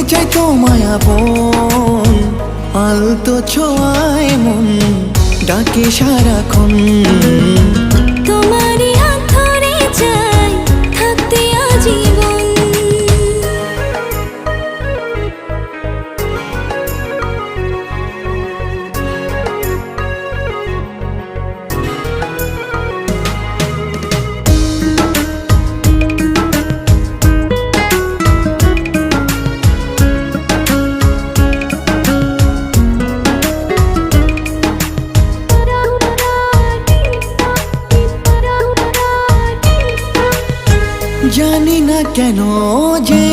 চাই তোমায় আপন, আলতো ছোঁয়ায় মন ডাকে সারাক্ষণ। তোমারই হাত ধরে চাই থাকতে আজীবন। জানি না কেন যে